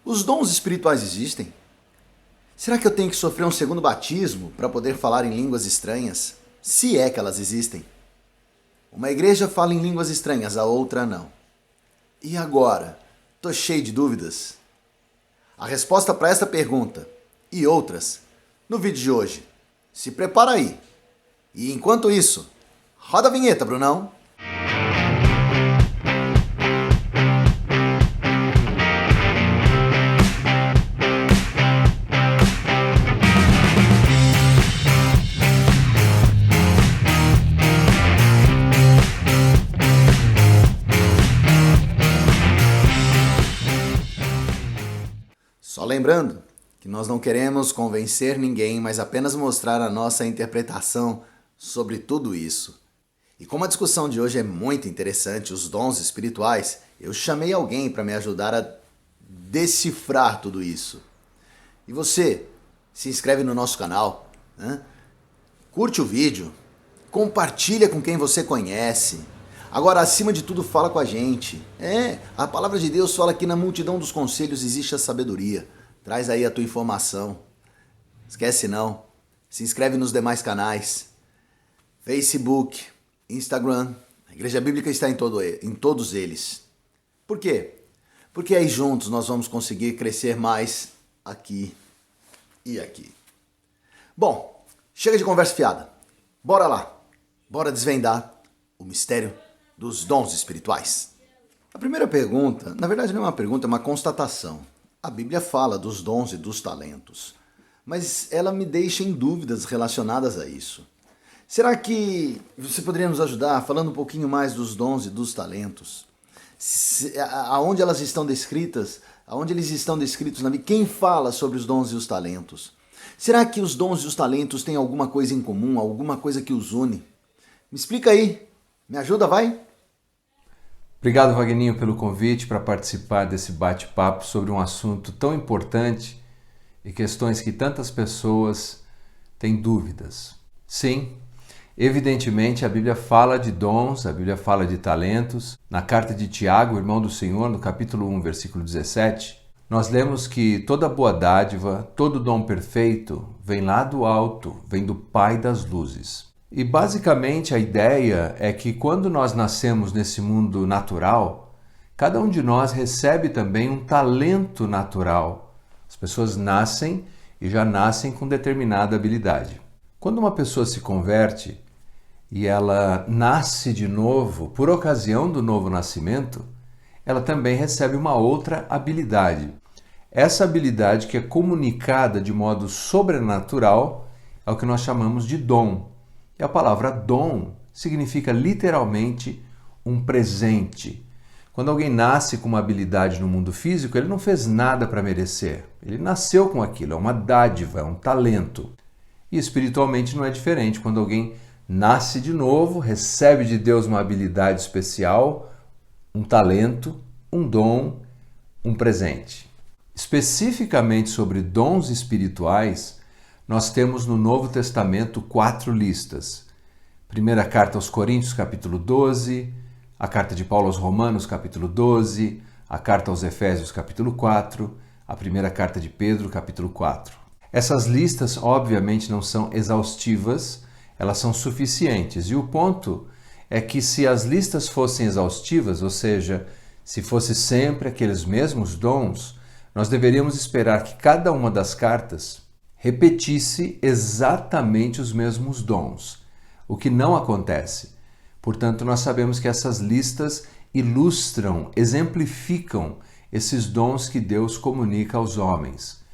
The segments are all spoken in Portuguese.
Os dons espirituais existem? Será que eu tenho que sofrer um segundo batismo para poder falar em línguas estranhas? Se é que elas existem. Uma igreja fala em línguas estranhas, a outra não. E agora? Tô cheio de dúvidas. A resposta para esta pergunta e outras no vídeo de hoje. Se prepara aí. E enquanto isso, roda a vinheta, Brunão. Só lembrando que nós não queremos convencer ninguém, mas apenas mostrar a nossa interpretação sobre tudo isso. E como a discussão de hoje é muito interessante, os dons espirituais, eu chamei alguém para me ajudar a decifrar tudo isso. E você, se inscreve no nosso canal, né? Curte o vídeo, compartilha com quem você conhece. Agora, acima de tudo, fala com a gente. A palavra de Deus fala que na multidão dos conselhos existe a sabedoria. Traz aí a tua informação. Esquece não. Se inscreve nos demais canais. Facebook, Instagram. A Igreja Bíblica está em todos eles. Por quê? Porque aí juntos nós vamos conseguir crescer mais aqui e aqui. Bom, chega de conversa fiada. Bora lá. Bora desvendar o mistério dos dons espirituais. A primeira pergunta, na verdade não é uma pergunta, é uma constatação. A Bíblia fala dos dons e dos talentos, mas ela me deixa em dúvidas relacionadas a isso. Será que você poderia nos ajudar falando um pouquinho mais dos dons e dos talentos? Aonde elas estão descritas? Aonde eles estão descritos na Bíblia? Quem fala sobre os dons e os talentos? Será que os dons e os talentos têm alguma coisa em comum, alguma coisa que os une? Me explica aí. Me ajuda, vai? Obrigado, Wagninho, pelo convite para participar desse bate-papo sobre um assunto tão importante e questões que tantas pessoas têm dúvidas. Sim, evidentemente a Bíblia fala de dons, a Bíblia fala de talentos. Na carta de Tiago, irmão do Senhor, no capítulo 1, versículo 17, nós lemos que toda boa dádiva, todo dom perfeito vem lá do alto, vem do Pai das luzes. E basicamente a ideia é que quando nós nascemos nesse mundo natural, cada um de nós recebe também um talento natural. As pessoas nascem e já nascem com determinada habilidade. Quando uma pessoa se converte e ela nasce de novo, por ocasião do novo nascimento, ela também recebe uma outra habilidade. Essa habilidade que é comunicada de modo sobrenatural é o que nós chamamos de dom. E a palavra dom significa literalmente um presente. Quando alguém nasce com uma habilidade no mundo físico, ele não fez nada para merecer. Ele nasceu com aquilo, é uma dádiva, é um talento. E espiritualmente não é diferente. Quando alguém nasce de novo, recebe de Deus uma habilidade especial, um talento, um dom, um presente. Especificamente sobre dons espirituais, nós temos no Novo Testamento 4 listas. Primeira carta aos Coríntios, capítulo 12, a carta de Paulo aos Romanos, capítulo 12, a carta aos Efésios, capítulo 4, a primeira carta de Pedro, capítulo 4. Essas listas, obviamente, não são exaustivas, elas são suficientes. E o ponto é que se as listas fossem exaustivas, ou seja, se fosse sempre aqueles mesmos dons, nós deveríamos esperar que cada uma das cartas repetisse exatamente os mesmos dons, o que não acontece. Portanto, nós sabemos que essas listas ilustram, exemplificam esses dons que Deus comunica aos homens.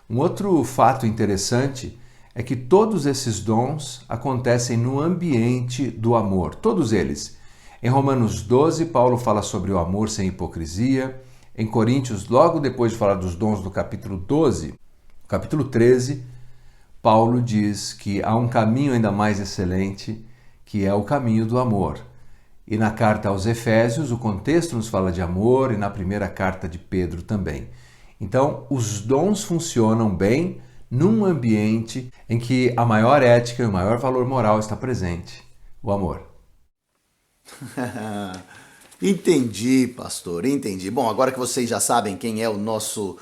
Um outro fato interessante é que todos esses dons acontecem no ambiente do amor, todos eles. Em Romanos 12, Paulo fala sobre o amor sem hipocrisia. Em Coríntios, logo depois de falar dos dons do capítulo 12, capítulo 13, Paulo diz que há um caminho ainda mais excelente, que é o caminho do amor. E na carta aos Efésios, o contexto nos fala de amor, e na primeira carta de Pedro também. Então, os dons funcionam bem num ambiente em que a maior ética e o maior valor moral está presente, o amor. Entendi, pastor, entendi. Bom, agora que vocês já sabem quem é o nosso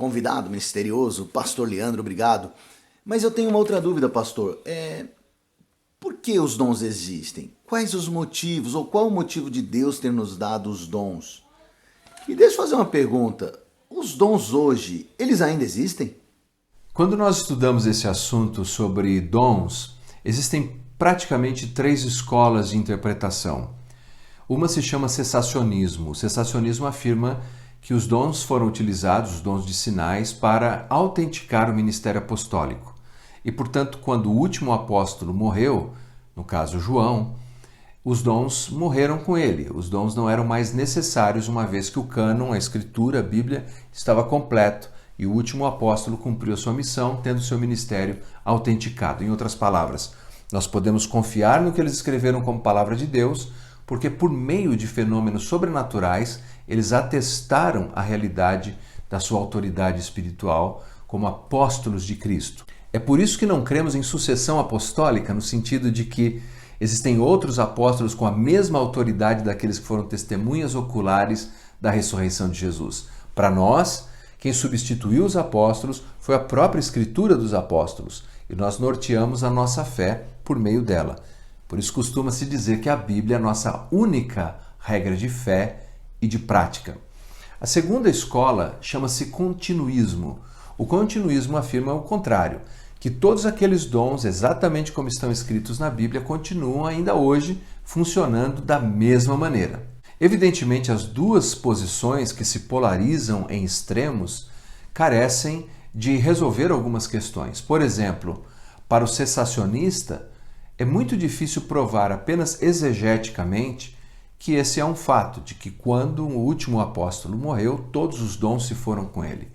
convidado misterioso, pastor Leandro, obrigado. Mas eu tenho uma outra dúvida, pastor. Por que os dons existem? Quais os motivos, ou qual o motivo de Deus ter nos dado os dons? E deixa eu fazer uma pergunta. Os dons hoje, eles ainda existem? Quando nós estudamos esse assunto sobre dons, existem praticamente 3 escolas de interpretação. Uma se chama cessacionismo. O cessacionismo afirma que os dons foram utilizados, os dons de sinais, para autenticar o ministério apostólico. E, portanto, quando o último apóstolo morreu, no caso João, os dons morreram com ele. Os dons não eram mais necessários, uma vez que o cânon, a escritura, a Bíblia, estava completo e o último apóstolo cumpriu a sua missão, tendo seu ministério autenticado. Em outras palavras, nós podemos confiar no que eles escreveram como palavra de Deus, porque por meio de fenômenos sobrenaturais, eles atestaram a realidade da sua autoridade espiritual como apóstolos de Cristo. É por isso que não cremos em sucessão apostólica, no sentido de que existem outros apóstolos com a mesma autoridade daqueles que foram testemunhas oculares da ressurreição de Jesus. Para nós, quem substituiu os apóstolos foi a própria Escritura dos apóstolos, e nós norteamos a nossa fé por meio dela. Por isso costuma-se dizer que a Bíblia é a nossa única regra de fé e de prática. A segunda escola chama-se continuismo. O continuismo afirma o contrário, que todos aqueles dons, exatamente como estão escritos na Bíblia, continuam ainda hoje funcionando da mesma maneira. Evidentemente, as duas posições que se polarizam em extremos carecem de resolver algumas questões. Por exemplo, para o cessacionista, é muito difícil provar apenas exegeticamente que esse é um fato, de que quando o último apóstolo morreu, todos os dons se foram com ele.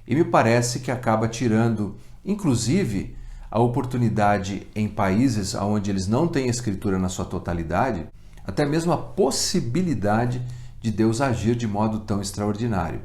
E me parece que acaba tirando, inclusive, a oportunidade em países onde eles não têm escritura na sua totalidade, até mesmo a possibilidade de Deus agir de modo tão extraordinário.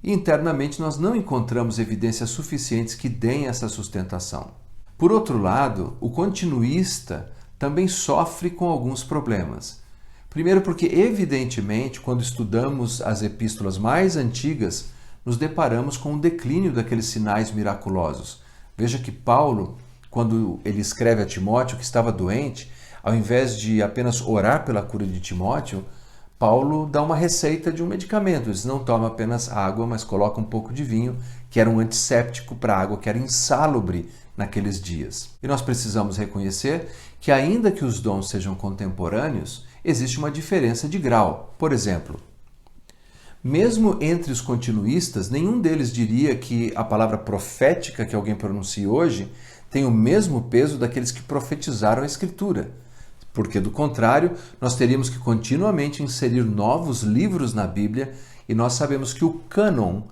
E internamente nós não encontramos evidências suficientes que deem essa sustentação. Por outro lado, o continuista também sofre com alguns problemas. Primeiro porque, evidentemente, quando estudamos as epístolas mais antigas, nos deparamos com o declínio daqueles sinais miraculosos. Veja que Paulo, quando ele escreve a Timóteo que estava doente, ao invés de apenas orar pela cura de Timóteo, Paulo dá uma receita de um medicamento. Eles não tomam apenas água, mas colocam um pouco de vinho, que era um antisséptico para a água, que era insalubre naqueles dias. E nós precisamos reconhecer que, ainda que os dons sejam contemporâneos, existe uma diferença de grau. Por exemplo, mesmo entre os continuistas, nenhum deles diria que a palavra profética que alguém pronuncia hoje tem o mesmo peso daqueles que profetizaram a Escritura. Porque, do contrário, nós teríamos que continuamente inserir novos livros na Bíblia e nós sabemos que o cânon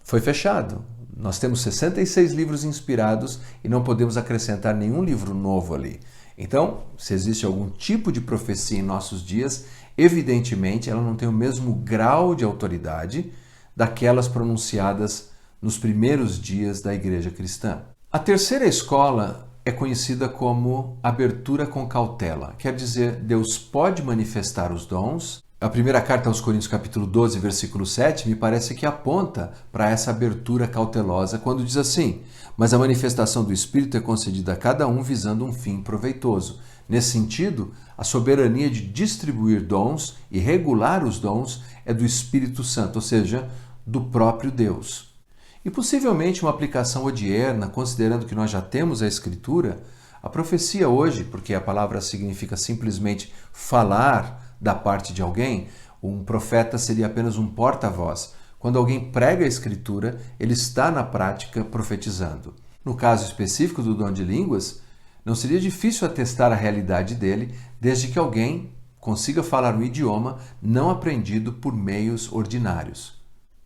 foi fechado. Nós temos 66 livros inspirados e não podemos acrescentar nenhum livro novo ali. Então, se existe algum tipo de profecia em nossos dias, evidentemente ela não tem o mesmo grau de autoridade daquelas pronunciadas nos primeiros dias da igreja cristã. A terceira escola é conhecida como abertura com cautela. Quer dizer, Deus pode manifestar os dons. A primeira carta aos Coríntios, capítulo 12, versículo 7, me parece que aponta para essa abertura cautelosa quando diz assim: mas a manifestação do Espírito é concedida a cada um visando um fim proveitoso. Nesse sentido, a soberania de distribuir dons e regular os dons é do Espírito Santo, ou seja, do próprio Deus. E possivelmente uma aplicação odierna, considerando que nós já temos a Escritura, a profecia hoje, porque a palavra significa simplesmente falar da parte de alguém, um profeta seria apenas um porta-voz. Quando alguém prega a Escritura, ele está na prática profetizando. No caso específico do dom de línguas, não seria difícil atestar a realidade dele, desde que alguém consiga falar um idioma não aprendido por meios ordinários.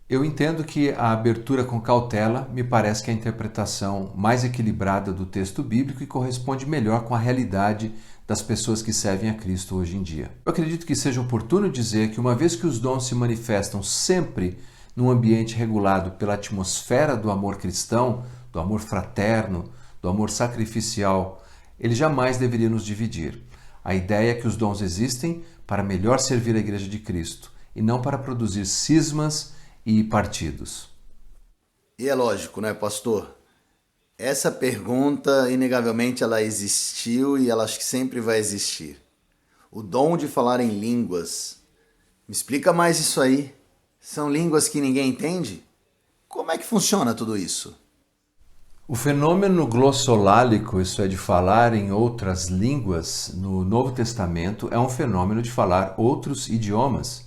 Eu entendo que a abertura com cautela me parece que é a interpretação mais equilibrada do texto bíblico e corresponde melhor com a realidade das pessoas que servem a Cristo hoje em dia. Eu acredito que seja oportuno dizer que, uma vez que os dons se manifestam sempre num ambiente regulado pela atmosfera do amor cristão, do amor fraterno, do amor sacrificial, ele jamais deveria nos dividir. A ideia é que os dons existem para melhor servir a Igreja de Cristo e não para produzir cismas e partidos. E é lógico, né, pastor? Essa pergunta, inegavelmente, ela existiu e ela acho que sempre vai existir. O dom de falar em línguas. Me explica mais isso aí. São línguas que ninguém entende? Como é que funciona tudo isso? O fenômeno glossolálico, isso é de falar em outras línguas, no Novo Testamento, é um fenômeno de falar outros idiomas.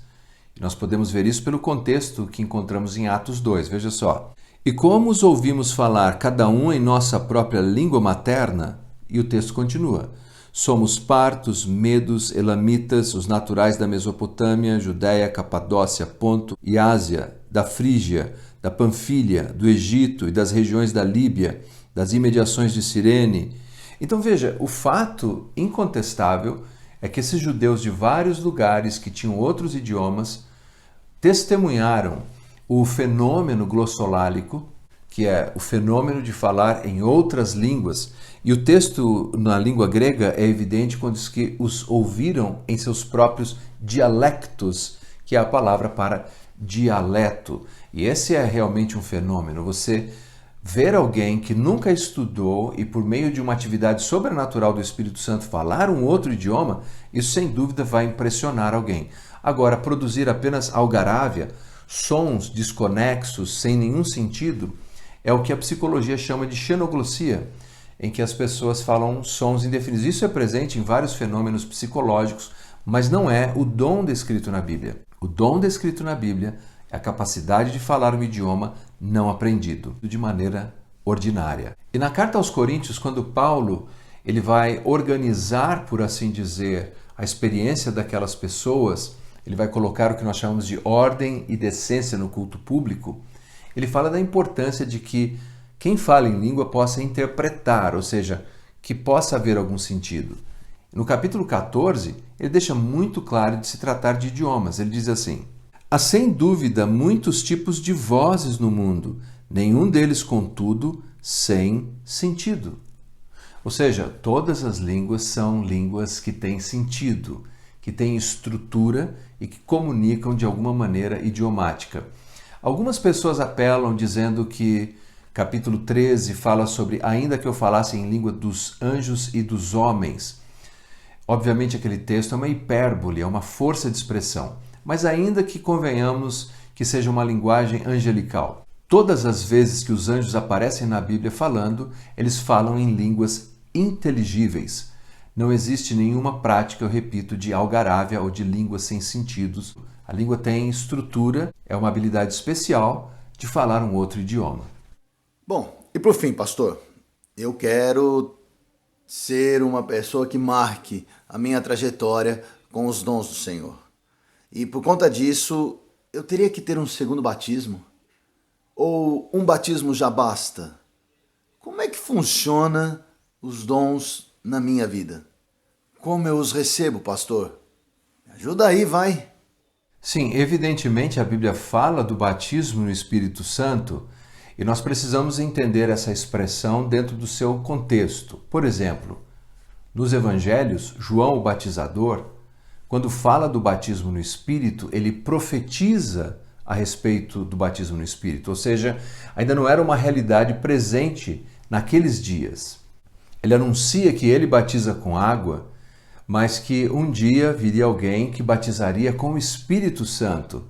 E nós podemos ver isso pelo contexto que encontramos em Atos 2. Veja só. E como os ouvimos falar, cada um em nossa própria língua materna, e o texto continua. Somos partos, medos, elamitas, os naturais da Mesopotâmia, Judéia, Capadócia, Ponto e Ásia, da Frígia, da Panfilha, do Egito e das regiões da Líbia, das imediações de Cirene. Então veja, o fato incontestável é que esses judeus de vários lugares que tinham outros idiomas testemunharam o fenômeno glossolálico, que é o fenômeno de falar em outras línguas. E o texto na língua grega é evidente quando diz que os ouviram em seus próprios dialectos, que é a palavra para dialeto. E esse é realmente um fenômeno. Você ver alguém que nunca estudou e por meio de uma atividade sobrenatural do Espírito Santo falar um outro idioma, isso sem dúvida vai impressionar alguém. Agora, produzir apenas algarávia, sons desconexos, sem nenhum sentido, é o que a psicologia chama de xenoglossia, em que as pessoas falam sons indefinidos. Isso é presente em vários fenômenos psicológicos, mas não é o dom descrito na Bíblia. O dom descrito na Bíblia é a capacidade de falar um idioma não aprendido, de maneira ordinária. E na carta aos Coríntios, quando Paulo ele vai organizar, por assim dizer, a experiência daquelas pessoas, ele vai colocar o que nós chamamos de ordem e decência no culto público, ele fala da importância de que quem fala em língua possa interpretar, ou seja, que possa haver algum sentido. No capítulo 14, ele deixa muito claro de se tratar de idiomas. Ele diz assim: há sem dúvida muitos tipos de vozes no mundo, nenhum deles, contudo, sem sentido. Ou seja, todas as línguas são línguas que têm sentido, que têm estrutura e que comunicam de alguma maneira idiomática. Algumas pessoas apelam dizendo que capítulo 13 fala sobre ainda que eu falasse em língua dos anjos e dos homens. Obviamente aquele texto é uma hipérbole, é uma força de expressão, mas ainda que convenhamos que seja uma linguagem angelical. Todas as vezes que os anjos aparecem na Bíblia falando, eles falam em línguas inteligíveis. Não existe nenhuma prática, eu repito, de algarávia ou de línguas sem sentidos. A língua tem estrutura, é uma habilidade especial de falar um outro idioma. Bom, e por fim, pastor, eu quero ser uma pessoa que marque a minha trajetória com os dons do Senhor. E por conta disso, eu teria que ter um segundo batismo? Ou um batismo já basta? Como é que funciona os dons na minha vida? Como eu os recebo, pastor? Me ajuda aí, vai. Sim, evidentemente a Bíblia fala do batismo no Espírito Santo e nós precisamos entender essa expressão dentro do seu contexto. Por exemplo, nos Evangelhos, João o Batizador, quando fala do batismo no Espírito, ele profetiza a respeito do batismo no Espírito, ou seja, ainda não era uma realidade presente naqueles dias. Ele anuncia que ele batiza com água, mas que um dia viria alguém que batizaria com o Espírito Santo.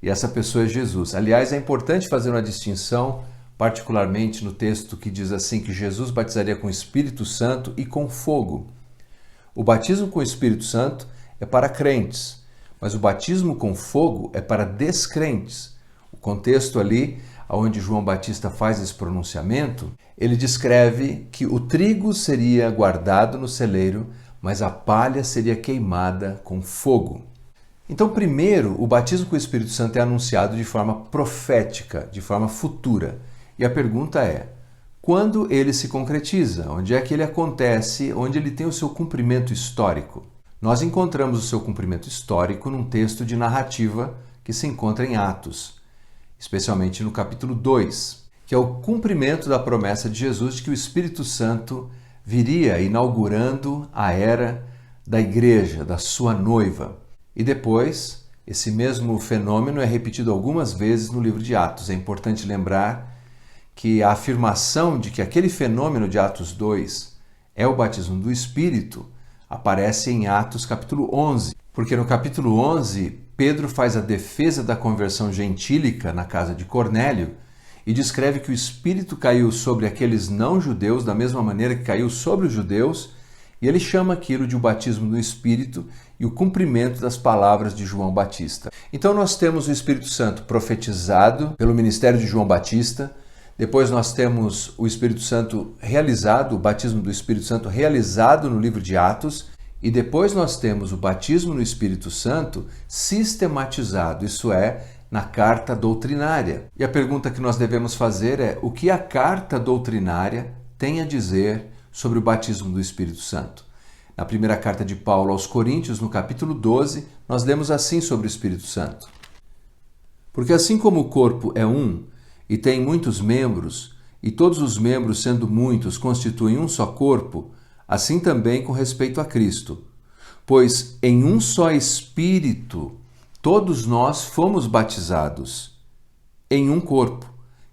E essa pessoa é Jesus. Aliás, é importante fazer uma distinção, particularmente no texto que diz assim, que Jesus batizaria com o Espírito Santo e com fogo. O batismo com o Espírito Santo é para crentes, mas o batismo com fogo é para descrentes. O contexto ali, onde João Batista faz esse pronunciamento, ele descreve que o trigo seria guardado no celeiro, mas a palha seria queimada com fogo. Então, primeiro, o batismo com o Espírito Santo é anunciado de forma profética, de forma futura. E a pergunta é, quando ele se concretiza? Onde é que ele acontece? Onde ele tem o seu cumprimento histórico? Nós encontramos o seu cumprimento histórico num texto de narrativa que se encontra em Atos, especialmente no capítulo 2, que é o cumprimento da promessa de Jesus de que o Espírito Santo viria inaugurando a era da igreja, da sua noiva. E depois, esse mesmo fenômeno é repetido algumas vezes no livro de Atos. É importante lembrar que a afirmação de que aquele fenômeno de Atos 2 é o batismo do Espírito aparece em Atos capítulo 11, porque no capítulo 11 Pedro faz a defesa da conversão gentílica na casa de Cornélio e descreve que o Espírito caiu sobre aqueles não-judeus da mesma maneira que caiu sobre os judeus, e ele chama aquilo de o batismo do Espírito e o cumprimento das palavras de João Batista. Então nós temos o Espírito Santo profetizado pelo ministério de João Batista, depois nós temos o Espírito Santo realizado, o batismo do Espírito Santo realizado no livro de Atos, e depois nós temos o batismo no Espírito Santo sistematizado, isso é, na carta doutrinária. E a pergunta que nós devemos fazer é: o que a carta doutrinária tem a dizer sobre o batismo do Espírito Santo? Na primeira carta de Paulo aos Coríntios, no capítulo 12, nós lemos assim sobre o Espírito Santo. Porque assim como o corpo é um e tem muitos membros, e todos os membros, sendo muitos, constituem um só corpo, assim também com respeito a Cristo. Pois em um só Espírito todos nós fomos batizados, em um corpo,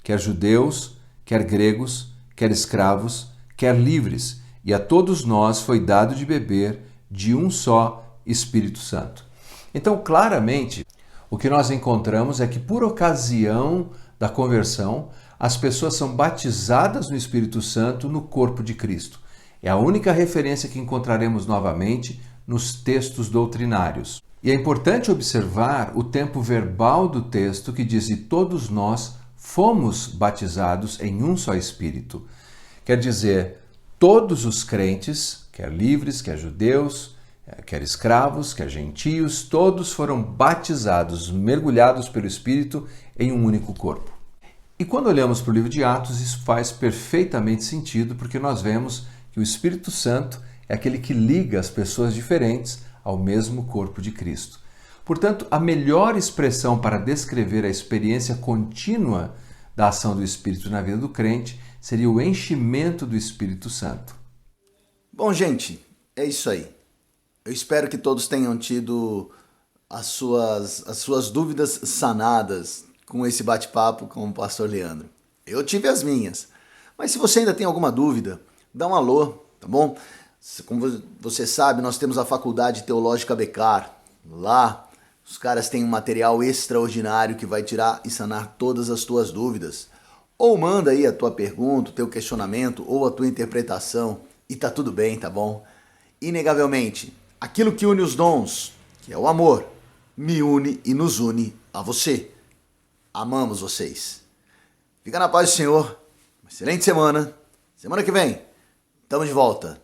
quer judeus, quer gregos, quer escravos, quer livres, e a todos nós foi dado de beber de um só Espírito Santo. Então, claramente, o que nós encontramos é que, por ocasião da conversão, as pessoas são batizadas no Espírito Santo no corpo de Cristo. É a única referência que encontraremos novamente nos textos doutrinários. E é importante observar o tempo verbal do texto que diz: e todos nós fomos batizados em um só Espírito. Quer dizer, todos os crentes, quer livres, quer judeus, quer escravos, quer gentios, todos foram batizados, mergulhados pelo Espírito em um único corpo. E quando olhamos para o livro de Atos, isso faz perfeitamente sentido, porque nós vemos que o Espírito Santo é aquele que liga as pessoas diferentes ao mesmo corpo de Cristo. Portanto, a melhor expressão para descrever a experiência contínua da ação do Espírito na vida do crente seria o enchimento do Espírito Santo. Bom, gente, é isso aí. Eu espero que todos tenham tido as suas dúvidas sanadas com esse bate-papo com o pastor Leandro. Eu tive as minhas. Mas se você ainda tem alguma dúvida, dá um alô, tá bom? Como você sabe, nós temos a Faculdade Teológica Becar. Lá, os caras têm um material extraordinário que vai tirar e sanar todas as tuas dúvidas. Ou manda aí a tua pergunta, o teu questionamento ou a tua interpretação e tá tudo bem, tá bom? Inegavelmente, aquilo que une os dons, que é o amor, me une e nos une a você. Amamos vocês. Fica na paz do Senhor. Uma excelente semana. Semana que vem, estamos de volta.